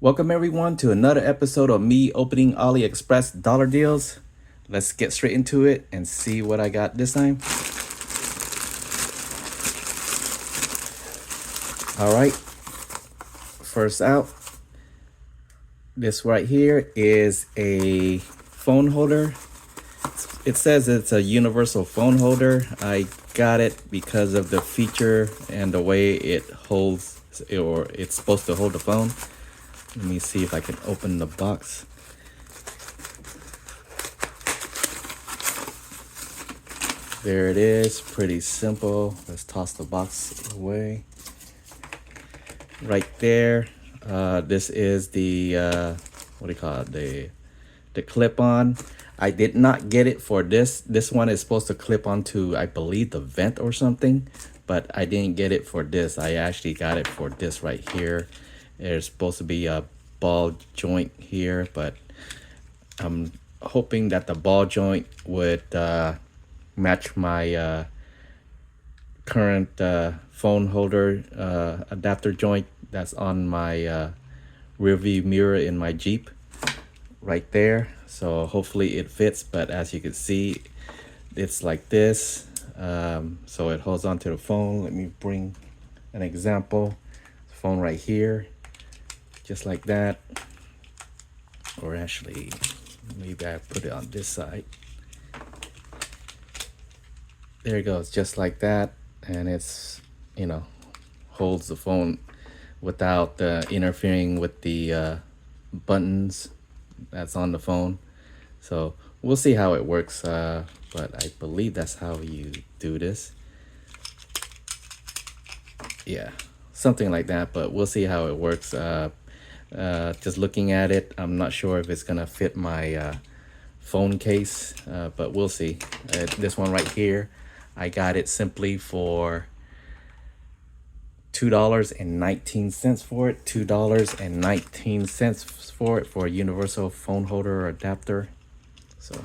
Welcome everyone to another episode of me opening AliExpress dollar deals. Let's get straight into it and see what I got this time. All right, first out, this right here is a phone holder. It says it's a universal phone holder. I got it because of the feature and the way it holds, or it's supposed to hold the phone. Let me see if I can open the box. There it is, pretty simple. Let's toss the box away. Right there, this is the, what do you call it? The clip-on. I did not get it for this. This one is supposed to clip onto, I believe, the vent or something, but I didn't get it for this. I actually got it for this right here. There's supposed to be a ball joint here, but I'm hoping that the ball joint would match my current phone holder adapter joint that's on my rear view mirror in my Jeep right there. So hopefully it fits, but as you can see, it's like this. So it holds onto the phone. Let me bring an example. The phone right here, just like that. Or actually, maybe I put it on this side. There it goes, just like that. And it's, you know, holds the phone without interfering with the buttons that's on the phone. So we'll see how it works, but I believe that's how you do this. Yeah, something like that, but we'll see how it works. Just looking at it, I'm not sure if it's gonna fit my phone case, but we'll see. This one right here, I got it simply for $2.19 for it. $2.19 for it for a universal phone holder or adapter. So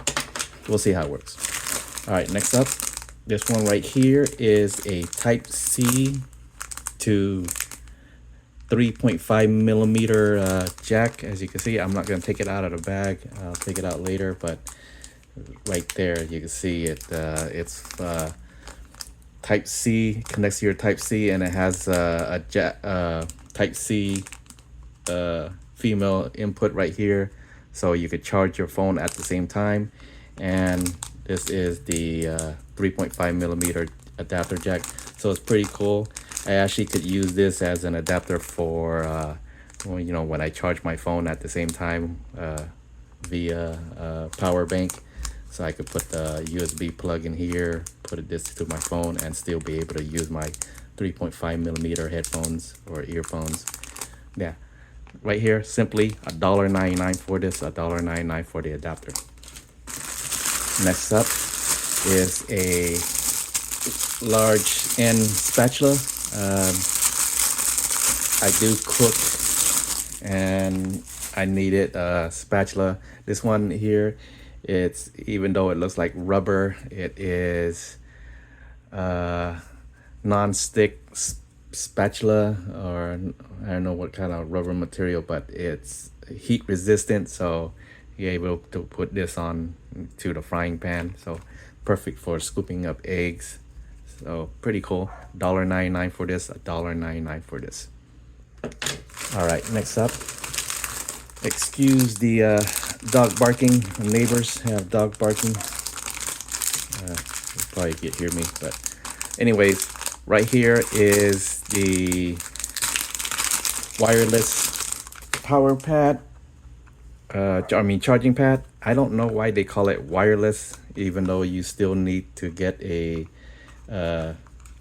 we'll see how it works. All right, next up, this one right here is a Type-C to 3.5 millimeter jack. As you can see, I'm not going to take it out of the bag. I'll take it out later, but right there you can see it. It's Type-C, connects to your Type-C, and it has a jack, Type-C female input right here, so you could charge your phone at the same time. And this is the 3.5 millimeter adapter jack, so it's pretty cool. I actually could use this as an adapter for well, you know, when I charge my phone at the same time via power bank. So I could put the USB plug in here, put this to my phone, and still be able to use my 3.5 millimeter headphones or earphones. Yeah, right here, simply $1.99 for this, $1.99 for the adapter. Next up is a large end spatula. I do cook and I needed a spatula. This one here, it's, even though it looks like rubber, it is non-stick spatula, or I don't know what kind of rubber material, but it's heat resistant, so you're able to put this on to the frying pan. So perfect for scooping up eggs. So pretty cool. $1.99 for this, $1.99 for this. All right, next up, excuse the dog barking. Neighbors have dog barking. You probably can't hear me, but anyways, right here is the wireless power pad. Charging pad. I don't know why they call it wireless, even though you still need to get a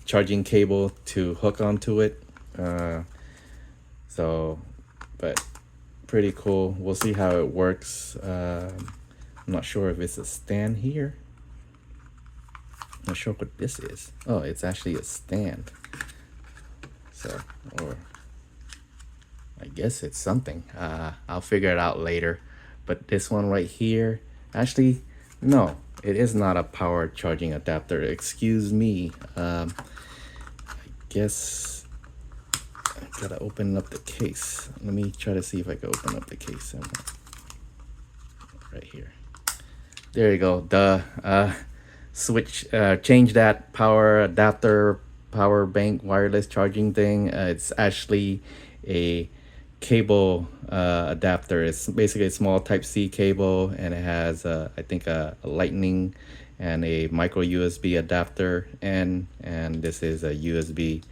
charging cable to hook onto it. But pretty cool. We'll see how it works. I'm not sure if it's a stand here. Not sure what this is. Oh, it's actually a stand. So, or I guess it's something. I'll figure it out later. But this one right here, actually, no, it is not a power charging adapter. Excuse me. I guess Gotta open up the case. Let me try to see if I can open up the case. Right here. There you go. The switch, change that power adapter, power bank, wireless charging thing. It's actually a cable adapter. It's basically a small Type C cable, and it has I think a lightning and a micro USB adapter and this is a USB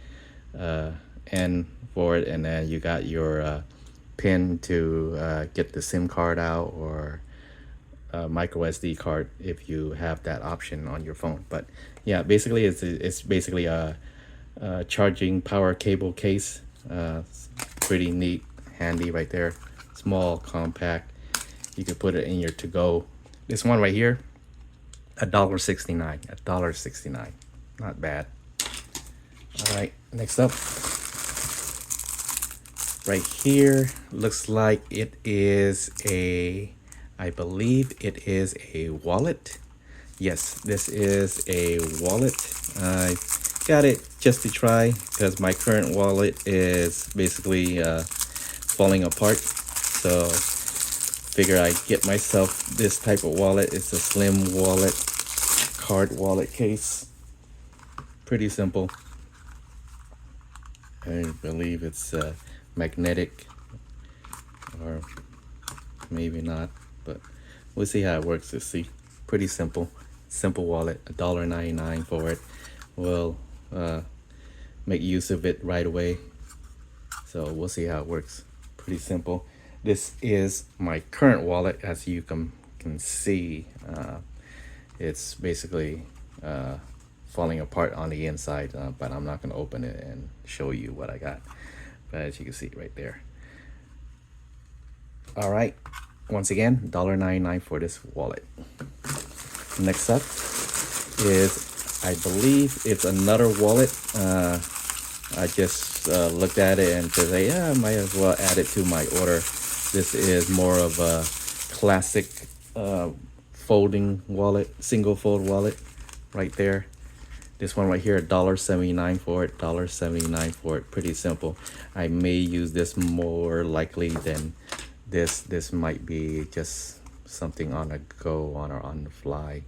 N for it, and then you got your pin to get the SIM card out, or micro SD card if you have that option on your phone. But yeah, basically it's basically a charging power cable case. Pretty neat, handy right there. Small, compact. You can put it in your to-go. This one right here, $1.69. $1.69. Not bad. All right, next up. Right here, looks like it is I believe it is a wallet. Yes, this is a wallet. I got it just to try because my current wallet is basically falling apart. So figure I'd get myself this type of wallet. It's a slim wallet, card wallet case. Pretty simple. I believe it's magnetic, or maybe not, but we'll see how it works. Let's see. Pretty simple wallet. $1.99 for it. We'll make use of it right away, so we'll see how it works. Pretty simple. This is my current wallet. As you can see, it's basically falling apart on the inside, but I'm not going to open it and show you what I got. But as you can see right there. All right, once again, $1.99 for this wallet. Next up is, I believe it's another wallet. I just looked at it and said, hey, yeah, I might as well add it to my order. This is more of a classic folding wallet, single fold wallet right there. This one right here, $1.79 for it. $1.79 for it. Pretty simple. I may use this more likely than this. This might be just something on a go, on the fly.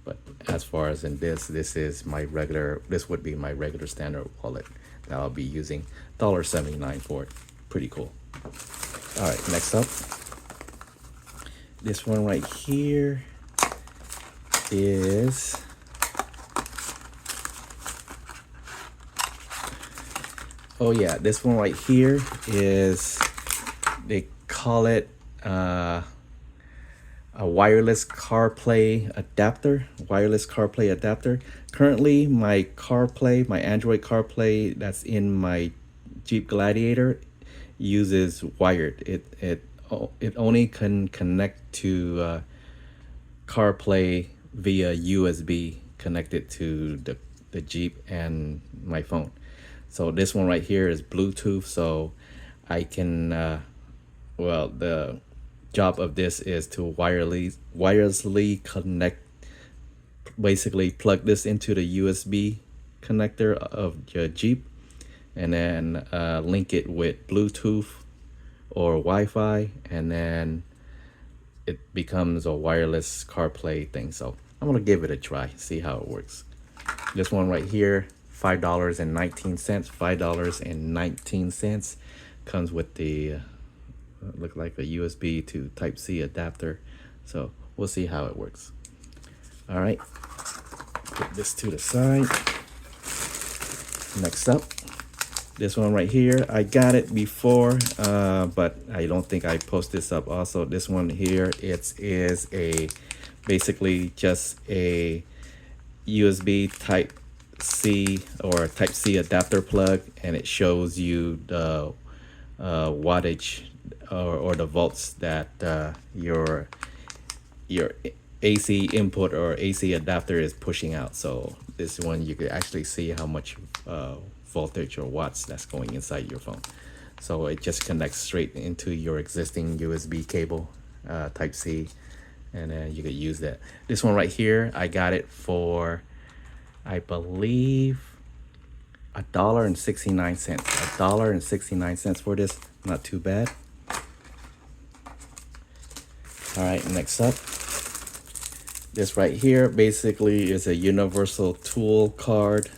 But as far as in this is my regular. This would be my regular standard wallet that I'll be using. $1.79 for it. Pretty cool. All right, next up, this one right here is. Oh yeah, this one right here is, they call it a wireless CarPlay adapter. Wireless CarPlay adapter. Currently, my CarPlay, my Android CarPlay that's in my Jeep Gladiator uses wired. It only can connect to CarPlay via USB connected to the Jeep and my phone. So this one right here is Bluetooth, so I can, well, the job of this is to wirelessly connect, basically plug this into the USB connector of your Jeep, and then link it with Bluetooth or Wi-Fi, and then it becomes a wireless CarPlay thing. So I'm gonna give it a try, see how it works. This one right here, $5.19. $5.19 comes with the look like a USB to Type C adapter. So we'll see how it works. All right, put this to the side. Next up, this one right here, I got it before, but I don't think I post this up also. This one here, it is a basically just a USB Type C or Type C adapter plug, and it shows you the wattage or the volts that your AC input or AC adapter is pushing out. So this one you can actually see how much voltage or watts that's going inside your phone. So it just connects straight into your existing USB cable, Type C, and then you could use that. This one right here, I got it for, I believe $1.69. $1.69 for this. Not too bad. All right, next up. This right here basically is a universal tool card.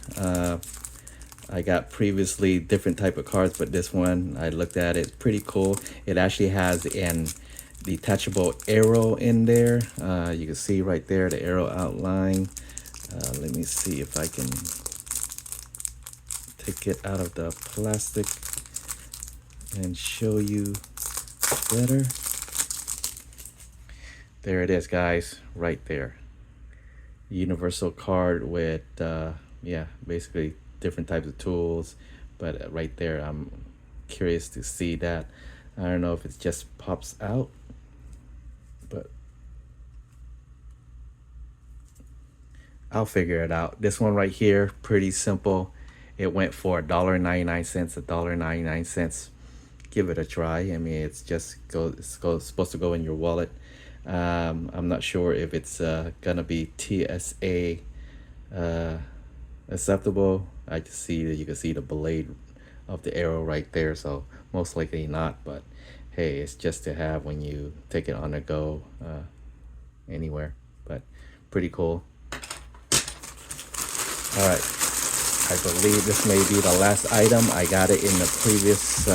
I got previously different type of cards, but this one, I looked at it, pretty cool. It actually has an detachable arrow in there. You can see right there the arrow outline. Let me see if I can take it out of the plastic and show you better. There it is, guys, right there. Universal card with, yeah, basically different types of tools, but right there, I'm curious to see that. I don't know if it just pops out, but I'll figure it out. This one right here, pretty simple. It went for $1.99, $1.99. Give it a try. I mean, it's supposed to go in your wallet. I'm not sure if it's gonna be TSA acceptable. I can see that you can see the blade of the arrow right there, so most likely not, but hey, it's just to have when you take it on the go anywhere. But pretty cool. All right, I believe this may be the last item. I got it in the previous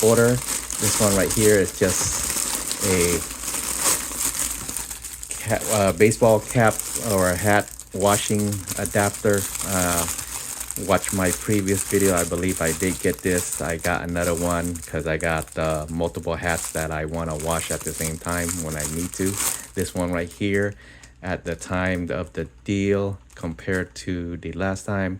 order. This one right here is just a baseball cap or a hat washing adapter. Watch my previous video. I believe I did get this. I got another one because I got multiple hats that I want to wash at the same time when I need to. This one right here, at the time of the deal compared to the last time,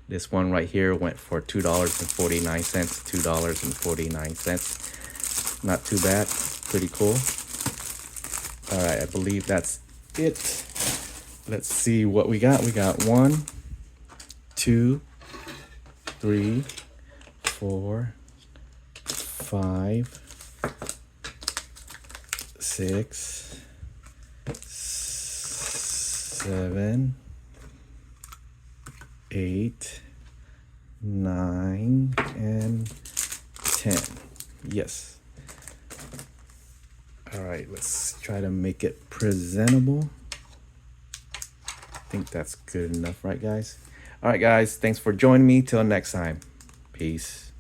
this one right here went for $2.49. $2.49. Not too bad. Pretty cool. All right, I believe that's it. Let's see what we got. We got 1, 2, 3, 4, 5, 6, 7, 8, 9, and 10. Yes. All right, let's try to make it presentable. I think that's good enough, right, guys? All right, guys, thanks for joining me. Till next time. Peace.